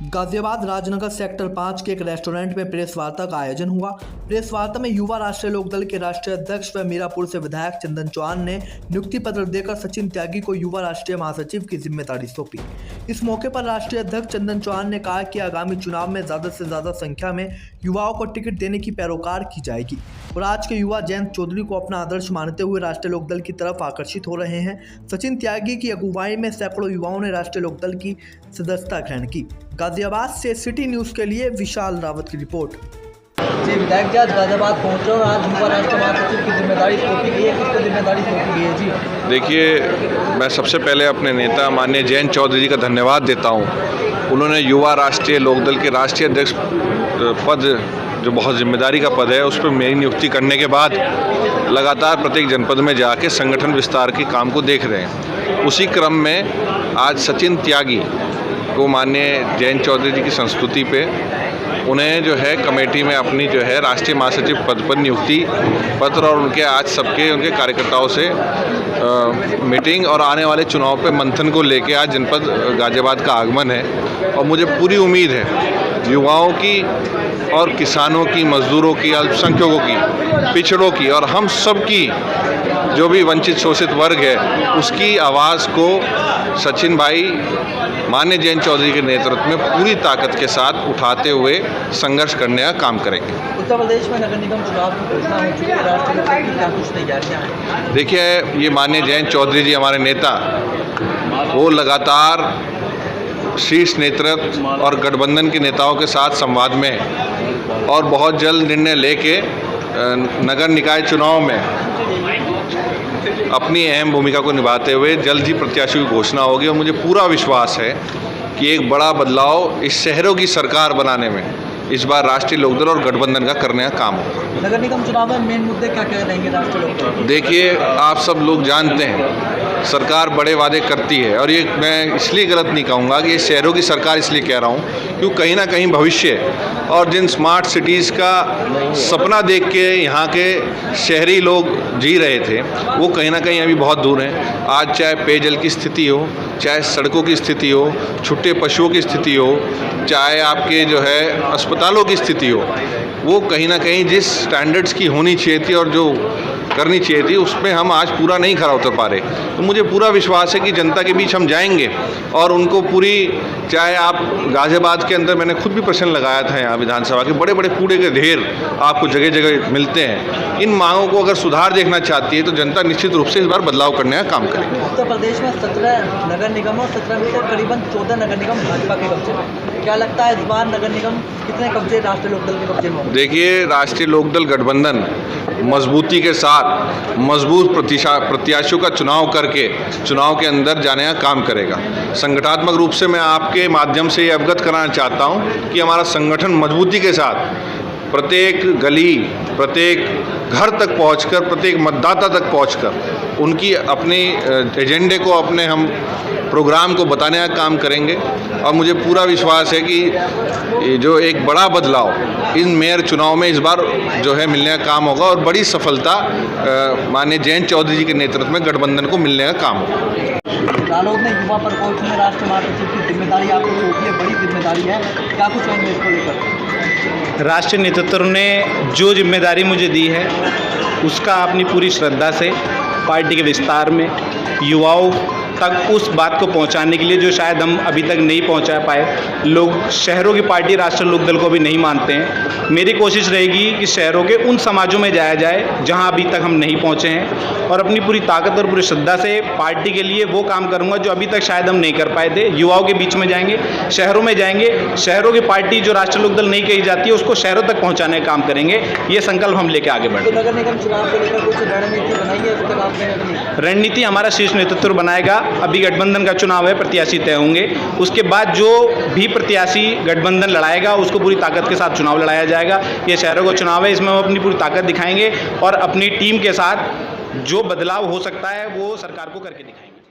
Ghaziabad Rajnagar sector 5 के एक restaurant में प्रेस वार्ता का आयोजन हुआ। प्रेस वार्ता में युवा राष्ट्रीय लोकदल के राष्ट्रीय अध्यक्ष व मीरापुर से विधायक चंदन चौहान ने नियुक्ति पत्र देकर सचिन त्यागी को युवा राष्ट्रीय महासचिव की जिम्मेदारी सौंपी। इस मौके पर राष्ट्रीय अध्यक्ष चंदन चौहान ने कहा कि आगामी चुनाव में ज्यादा से ज्यादा संख्या में युवाओं को टिकट देने की पैरोकार की जाएगी और आज के युवा जयंत चौधरी को अपना आदर्श मानते हुए राष्ट्रीय लोकदल की तरफ आकर्षित हो रहे हैं। सचिन त्यागी की अगुवाई में सैकड़ों युवाओं ने राष्ट्रीय लोकदल की सदस्यता ग्रहण की। गाजियाबाद से सिटी न्यूज़ के लिए विशाल रावत की रिपोर्ट। जी विधायक जी आज गाजियाबाद पहुंचे और आज युवा राष्ट्रीय महासचिव की जिम्मेदारी सौंपी गई है। किसको जिम्मेदारी सौंपी गई है? जी देखिए, मैं सबसे पहले अपने नेता माननीय जयंत चौधरी जी का धन्यवाद देता हूं। उन्होंने युवा राष्ट्रीय लोकदल के राष्ट्रीय अध्यक्ष पद, जो बहुत जिम्मेदारी का पद है, उस पर मेरी नियुक्ति करने के बाद लगातार प्रत्येक जनपद में जाके संगठन विस्तार के काम को देख रहे हैं। उसी क्रम में आज सचिन त्यागी को माननीय जयंत चौधरी जी की संस्तुति पे उन्हें जो है कमेटी में अपनी जो है राष्ट्रीय महासचिव पद पर नियुक्ति पत्र और उनके आज उनके कार्यकर्ताओं से मीटिंग और आने वाले चुनाव पे मंथन को लेके आज जनपद गाजियाबाद का आगमन है। और मुझे पूरी उम्मीद है युवाओं की और किसानों की, मजदूरों की, अल्पसंख्यकों की, पिछड़ों की और हम सब की जो भी वंचित शोषित वर्ग है उसकी आवाज़ को सचिन भाई माननीय जयंत चौधरी के नेतृत्व में पूरी ताकत के साथ उठाते हुए संघर्ष करने का काम करेंगे। उत्तर प्रदेश में नगर निगम चुनाव की घोषणा हो चुकी है, राष्ट्रीय लोकदल की क्या कुछ तैयारियां हैं? देखिए, ये माननीय जयंत चौधरी जी हमारे नेता, वो लगातार शीर्ष नेतृत्व और गठबंधन के नेताओं के साथ संवाद में और बहुत जल्द निर्णय लेके नगर निकाय चुनाव में अपनी अहम भूमिका को निभाते हुए जल्द ही प्रत्याशियों की घोषणा होगी। और मुझे पूरा विश्वास है कि एक बड़ा बदलाव इस शहरों की सरकार बनाने में इस बार राष्ट्रीय लोकदल और गठबंधन का करने का काम होगा। नगर निगम चुनाव में मेन मुद्दे क्या क्या रहेंगे राष्ट्रीय लोकदल? देखिए, आप सब लोग जानते हैं सरकार बड़े वादे करती है और ये मैं इसलिए गलत नहीं कहूँगा कि ये शहरों की सरकार इसलिए कह रहा हूँ क्योंकि कहीं ना कहीं भविष्य और जिन स्मार्ट सिटीज़ का सपना देख के यहाँ के शहरी लोग जी रहे थे वो कहीं ना कहीं अभी बहुत दूर हैं। आज चाहे पेयजल की स्थिति हो, चाहे सड़कों की स्थिति हो, छुट्टे पशुओं की स्थिति हो, चाहे आपके जो है अस्पतालों की स्थिति हो, वो कहीं ना कहीं जिस स्टैंडर्ड्स की होनी चाहिए थी और जो करनी चाहिए थी उसमें हम आज पूरा नहीं खरा उतर पा रहे। तो मुझे पूरा विश्वास है कि जनता के बीच हम जाएंगे और उनको पूरी, चाहे आप गाजियाबाद के अंदर मैंने खुद भी प्रश्न लगाया था, यहाँ विधानसभा के बड़े बड़े कूड़े के ढेर आपको जगह जगह मिलते हैं। इन मांगों को अगर सुधार देखना चाहती है तो जनता निश्चित रूप से इस बार बदलाव करने का काम करेगी। उत्तर प्रदेश में 17 नगर निगम और 17 में से करीबन 14 नगर निगम भाजपा के कब्जे में। क्या लगता है इस बार नगर निगम कितने कब्जे राष्ट्रीय लोकदल के कब्जे में? देखिए, राष्ट्रीय लोकदल गठबंधन मजबूती के साथ मजबूत प्रत्याशियों का चुनाव करके चुनाव के अंदर जाने का काम करेगा। संगठनात्मक रूप से मैं आपके माध्यम से ये अवगत कराना चाहता हूँ कि हमारा संगठन मजबूती के साथ प्रत्येक गली, प्रत्येक घर तक पहुंचकर, प्रत्येक मतदाता तक पहुंचकर उनकी अपनी एजेंडे को, अपने हम प्रोग्राम को बताने का काम करेंगे। और मुझे पूरा विश्वास है कि जो एक बड़ा बदलाव इन मेयर चुनाव में इस बार जो है मिलने का काम होगा और बड़ी सफलता माननीय जयंत चौधरी जी के नेतृत्व में गठबंधन को मिलने का काम होगा। रालोद ने युवा प्रकोष्ठ में राष्ट्रीय महासचिव की जिम्मेदारी आपको सौंपी है, बड़ी जिम्मेदारी है, क्या कुछ कहेंगे इसको लेकर? राष्ट्रीय नेतृत्व ने जो जिम्मेदारी मुझे दी है उसका अपनी पूरी श्रद्धा से पार्टी के विस्तार में युवाओं तक उस बात को पहुंचाने के लिए जो शायद हम अभी तक नहीं पहुंचा पाए। लोग शहरों की पार्टी राष्ट्रीय लोकदल को भी नहीं मानते हैं। मेरी कोशिश रहेगी कि शहरों के उन समाजों में जाया जाए जहां अभी तक हम नहीं पहुंचे हैं और अपनी पूरी ताकत और पूरी श्रद्धा से पार्टी के लिए वो काम करूंगा जो अभी तक शायद हम नहीं कर पाए थे। युवाओं के बीच में जाएंगे, शहरों में जाएंगे, शहरों की पार्टी जो राष्ट्रीय लोकदल नहीं कही जाती है उसको शहरों तक पहुँचाने का काम करेंगे। ये संकल्प हम लेकर आगे बढ़ेंगे। नगर निगम चुनाव को लेकर कुछ रणनीति बनाई है इसके बाद? रणनीति हमारा शीर्ष नेतृत्व बनाएगा। अभी गठबंधन का चुनाव है, प्रत्याशी तय होंगे, उसके बाद जो भी प्रत्याशी गठबंधन लड़ाएगा उसको पूरी ताकत के साथ चुनाव लड़ाया जाएगा। ये शहरों का चुनाव है, इसमें हम अपनी पूरी ताकत दिखाएंगे और अपनी टीम के साथ जो बदलाव हो सकता है वो सरकार को करके दिखाएंगे।